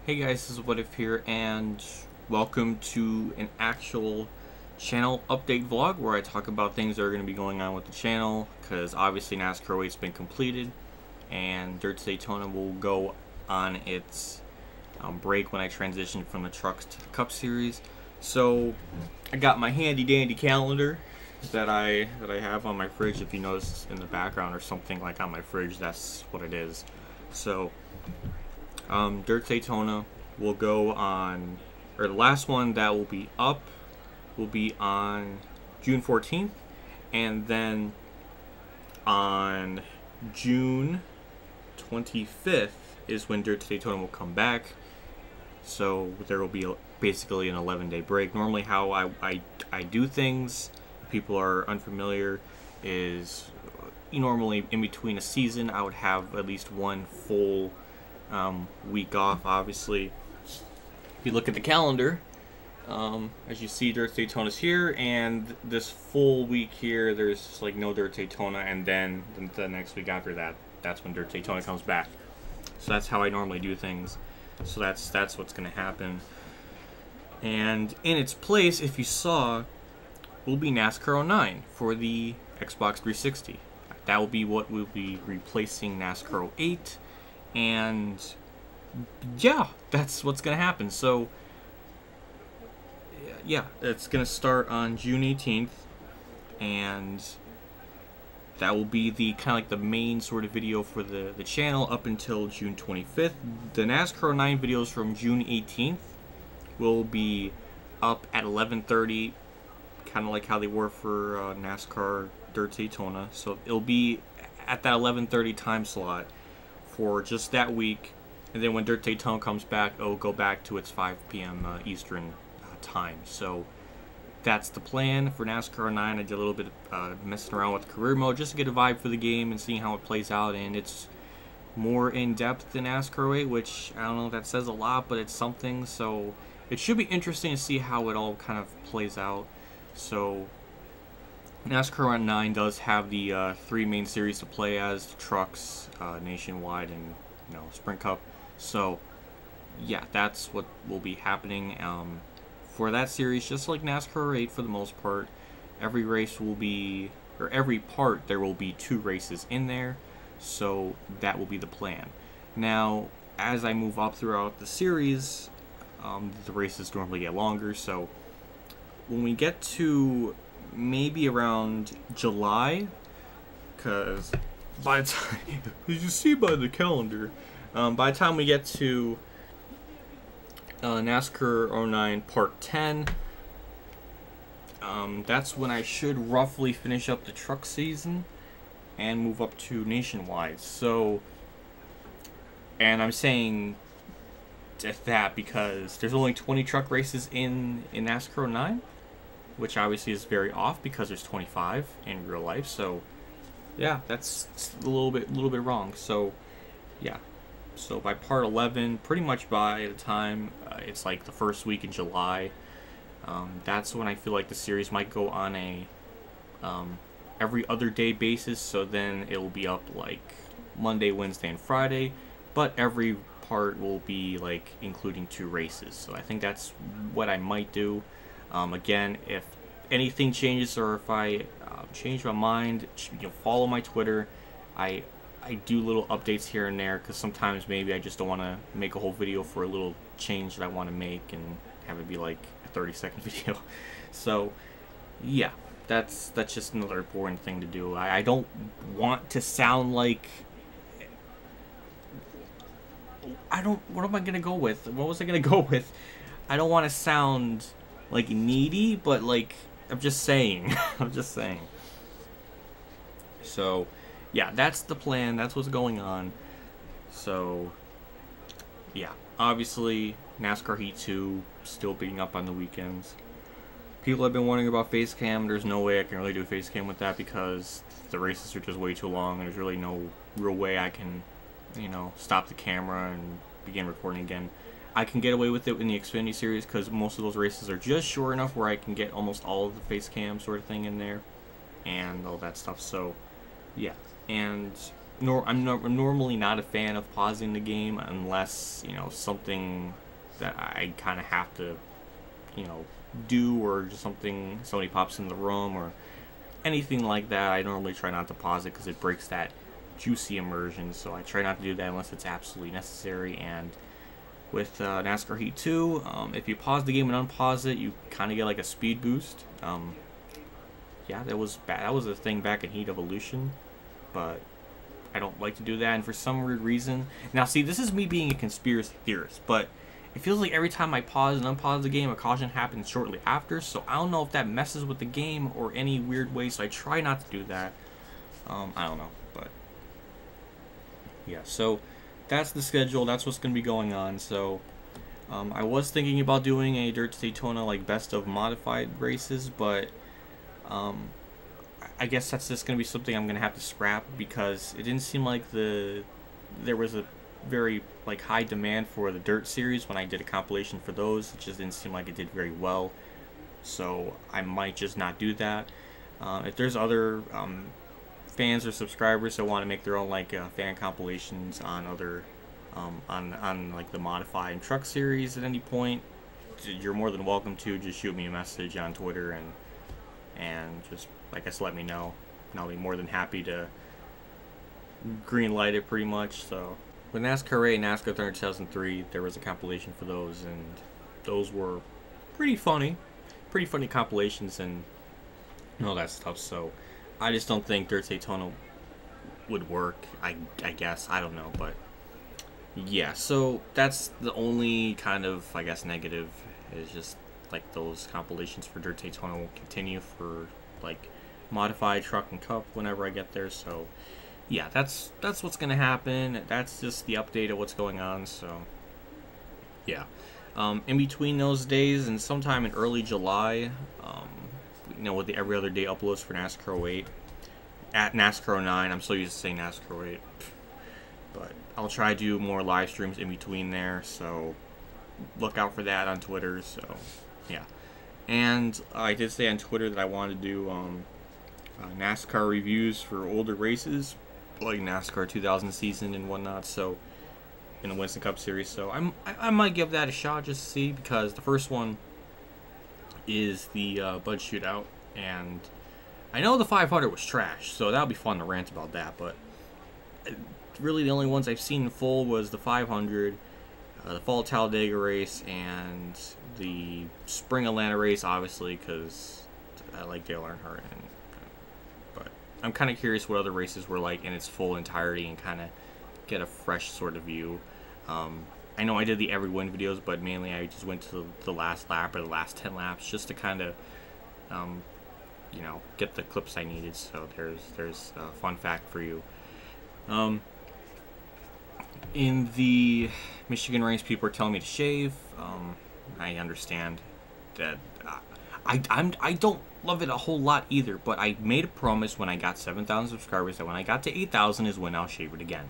Hey guys, this is WhatiF here, and welcome to an actual channel update vlog where I talk about things that are going to be going on with the channel, because obviously NASCAR 8's been completed, and Dirt to Daytona will go on its break when I transition from the trucks to the Cup Series. So I got my handy dandy calendar that I have on my fridge. If you notice in the background or something like on my fridge, that's what it is. So Dirt Daytona will go on, or the last one that will be up will be on June 14th, and then on June 25th is when Dirt Daytona will come back. So there will be basically an 11-day break. Normally how I do things, if people are unfamiliar, is normally in between a season I would have at least one full week off. Obviously, if you look at the calendar, as you see, Dirt Daytona's here, and this full week here there's like no Dirt Daytona, and then the next week after that, that's when Dirt Daytona comes back. So that's how I normally do things. So that's what's gonna happen. And in its place, if you saw, will be NASCAR 09 for the Xbox 360. That will be what will be replacing NASCAR 08. And yeah, that's what's gonna happen. So yeah, it's gonna start on June 18th, and that will be the kind of like the main sort of video for the channel up until June 25th. The NASCAR 09 videos from June 18th will be up at 11:30, kind of like how they were for NASCAR Dirt Daytona. So it'll be at that 11:30 time slot for just that week, and then when Dirt Daytona comes back, it'll go back to its 5 p.m. Eastern time. So that's the plan for NASCAR 09. I did a little bit of messing around with career mode just to get a vibe for the game and seeing how it plays out, and it's more in-depth than NASCAR 8, which, I don't know if that says a lot, but it's something. So it should be interesting to see how it all kind of plays out. So NASCAR 09 does have the 3 main series to play as: the trucks, nationwide, and Sprint Cup. So yeah, that's what will be happening for that series. Just like NASCAR 8 for the most part, every race will be, or every part there will be 2 races in there. So that will be the plan. Now, as I move up throughout the series, the races normally get longer. So when we get to maybe around July, because by the time, as you see by the calendar, by the time we get to NASCAR 09 Part 10, that's when I should roughly finish up the truck season and move up to nationwide. So, and I'm saying that because there's only 20 truck races in NASCAR 09, which obviously is very off because there's 25 in real life. So yeah, that's a little bit wrong. So yeah, so by part 11, pretty much by the time it's like the first week in July, that's when I feel like the series might go on a every other day basis. So then it will be up like Monday, Wednesday, and Friday, but every part will be like including 2 races. So I think that's what I might do. Again, if anything changes, or if I change my mind, follow my Twitter. I do little updates here and there, because sometimes maybe I just don't want to make a whole video for a little change that I want to make and have it be like a 30-second video. So yeah, that's just another important thing to do. I don't want to sound like, what am I gonna go with? What was I gonna go with? I don't want to sound like needy, but like, I'm just saying. I'm just saying. So yeah, that's the plan. That's what's going on. So yeah, obviously NASCAR Heat 2 still being up on the weekends. People have been wondering about face cam. There's no way I can really do face cam with that, because the races are just way too long, and there's really no real way I can, stop the camera and begin recording again. I can get away with it in the Xfinity series, because most of those races are just short enough where I can get almost all of the face cam sort of thing in there and all that stuff. So yeah, and I'm normally not a fan of pausing the game unless, you know, something that I kind of have to, you know, do, or just somebody pops in the room or anything like that. I normally try not to pause it because it breaks that juicy immersion, so I try not to do that unless it's absolutely necessary. And with NASCAR Heat 2, if you pause the game and unpause it, you kind of get like a speed boost. Yeah, that was a thing back in Heat Evolution, but I don't like to do that, and for some weird reason... Now, see, this is me being a conspiracy theorist, but it feels like every time I pause and unpause the game, a caution happens shortly after, so I don't know if that messes with the game or any weird way, so I try not to do that. I don't know, but... yeah, so that's the schedule, that's what's going to be going on. So I was thinking about doing a Dirt Daytona, like, best of modified races, but I guess that's just going to be something I'm going to have to scrap, because it didn't seem like there was a very, like, high demand for the Dirt series when I did a compilation for those. It just didn't seem like it did very well, so I might just not do that. If there's other fans or subscribers that want to make their own, like, fan compilations on other on like the modified truck series at any point, you're more than welcome to. Just shoot me a message on Twitter and just, I guess, let me know, and I'll be more than happy to green light it, pretty much. So with NASCAR 8 and NASCAR Thunder 2003, there was a compilation for those, and those were pretty funny compilations and all that stuff. So I just don't think Dirt Daytona would work. I guess, I don't know, but yeah. So that's the only kind of, I guess, negative, is just like those compilations for Dirt Daytona will continue for, like, modified truck and cup whenever I get there. So yeah, that's what's gonna happen. That's just the update of what's going on. So yeah, in between those days and sometime in early July, you know, with the every other day uploads for NASCAR 08 at NASCAR 09. I'm so used to saying NASCAR 08, but I'll try to do more live streams in between there, so look out for that on Twitter. So yeah, and I did say on Twitter that I wanted to do NASCAR reviews for older races, like NASCAR 2000 season and whatnot, so in the Winston Cup series. So I might give that a shot just to see, because the first one is the Bud Shootout, and I know the 500 was trash, so that'll be fun to rant about that. But really the only ones I've seen in full was the 500, the Fall Talladega race, and the Spring Atlanta race, obviously, because I like Dale Earnhardt. But I'm kind of curious what other races were like in its full entirety, and kind of get a fresh sort of view. I know I did the every win videos, but mainly I just went to the last lap or the last 10 laps just to kind of, you know, get the clips I needed. So there's a fun fact for you. In the Michigan race, people are telling me to shave. I understand that. I don't love it a whole lot either, but I made a promise when I got 7,000 subscribers that when I got to 8,000 is when I'll shave it again.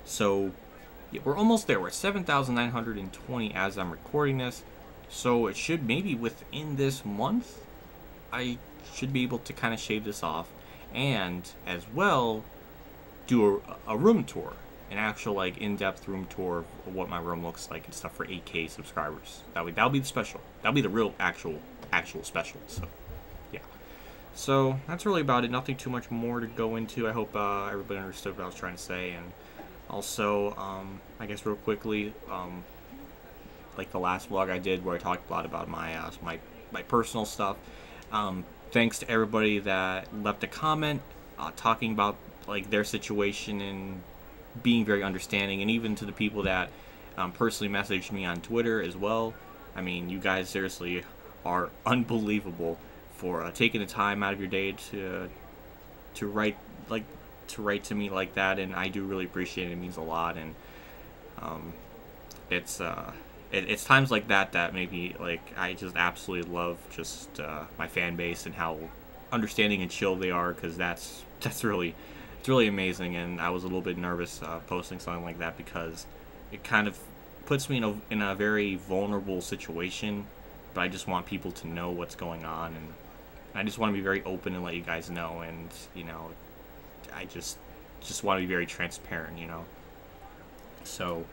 So yeah, we're almost there. We're at 7,920 as I'm recording this, so it should, maybe within this month, I should be able to kind of shave this off, and as well do a room tour, an actual, like, in-depth room tour of what my room looks like and stuff for 8K subscribers. That'll be the special. That'll be the real actual special. So yeah. So that's really about it. Nothing too much more to go into. I hope everybody understood what I was trying to say. And also, I guess real quickly, like the last vlog I did where I talked a lot about my personal stuff. Thanks to everybody that left a comment talking about, like, their situation and being very understanding, and even to the people that personally messaged me on Twitter as well. I mean, you guys seriously are unbelievable for taking the time out of your day to write to me like that, and I do really appreciate it. It means a lot, and it's times like that that maybe, like, I just absolutely love just my fan base and how understanding and chill they are, because it's really amazing. And I was a little bit nervous posting something like that, because it kind of puts me in a very vulnerable situation, but I just want people to know what's going on, and I just want to be very open and let you guys know. And, you know, just want to be very transparent, you know. So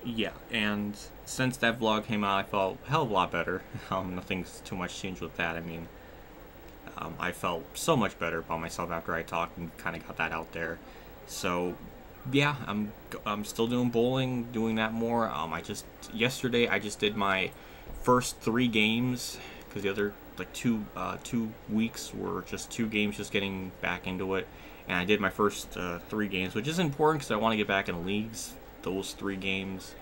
yeah, and since that vlog came out, I felt a hell of a lot better. Nothing's too much changed with that. I mean, I felt so much better about myself after I talked and kind of got that out there. So yeah, I'm still doing bowling, doing that more. Yesterday I just did my first 3 games, because the other like 2 weeks were just 2 games, just getting back into it. And I did my first 3 games, which is important because I want to get back in leagues. Those 3 games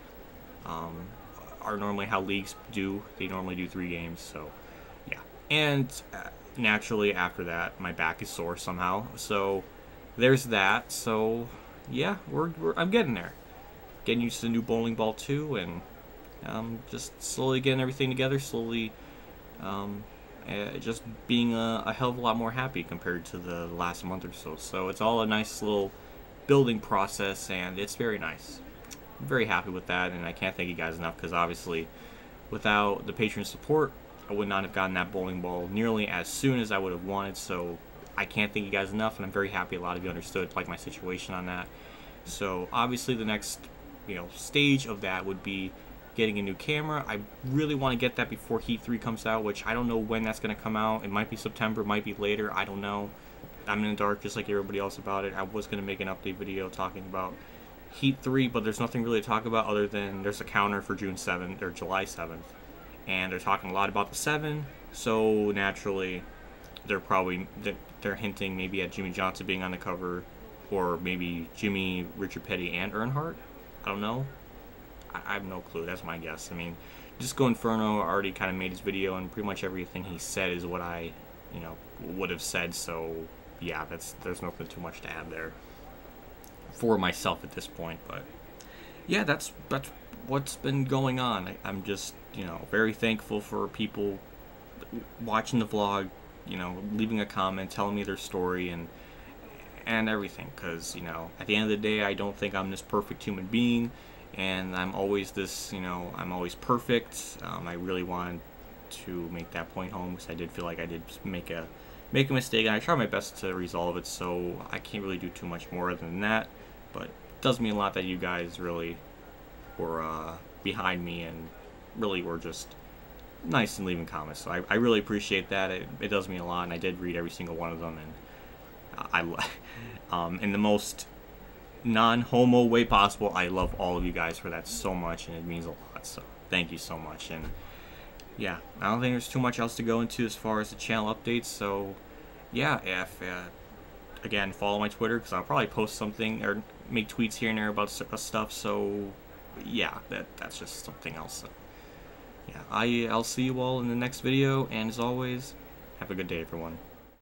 are normally how leagues do. They normally do 3 games, so yeah. And naturally after that, my back is sore somehow. So there's that. So yeah, I'm getting there. Getting used to the new bowling ball too, and just slowly getting everything together. Slowly, just being a hell of a lot more happy compared to the last month or so. So it's all a nice little building process, and it's very nice. I'm very happy with that, and I can't thank you guys enough, because obviously without the patron support, I would not have gotten that bowling ball nearly as soon as I would have wanted. So I can't thank you guys enough, and I'm very happy a lot of you understood like my situation on that. So obviously the next, you know, stage of that would be getting a new camera. I really want to get that before Heat 3 comes out, which I don't know when that's going to come out. It might be September, might be later, I don't know. I'm in the dark just like everybody else about it. I was going to make an update video talking about Heat 3, but there's nothing really to talk about other than there's a counter for June 7th or July 7th, and they're talking a lot about the 7, so naturally they're hinting maybe at Jimmy Johnson being on the cover, or maybe Jimmy, Richard Petty, and Earnhardt. I don't know. I have no clue. That's my guess. I mean, Disco Inferno already kind of made his video, and pretty much everything he said is what I, you know, would have said. So yeah, there's nothing too much to add there for myself at this point. But yeah, that's what's been going on. I'm just, you know, very thankful for people watching the vlog, you know, leaving a comment, telling me their story, and everything, because, you know, at the end of the day, I don't think I'm this perfect human being, and I'm always this, you know, I'm always perfect. I really wanted to make that point home, because I did feel like I did make a mistake, and I try my best to resolve it, so I can't really do too much more than that. But it does mean a lot that you guys really were behind me, and really were just nice and leaving comments. So I really appreciate that. It does mean a lot, and I did read every single one of them, and in the most non-homo way possible, I love all of you guys for that so much, and it means a lot. So thank you so much. And yeah, I don't think there's too much else to go into as far as the channel updates. So yeah, if again, follow my Twitter, because I'll probably post something or make tweets here and there about stuff. So yeah, that's just something else. So, yeah, I'll see you all in the next video, and as always, have a good day, everyone.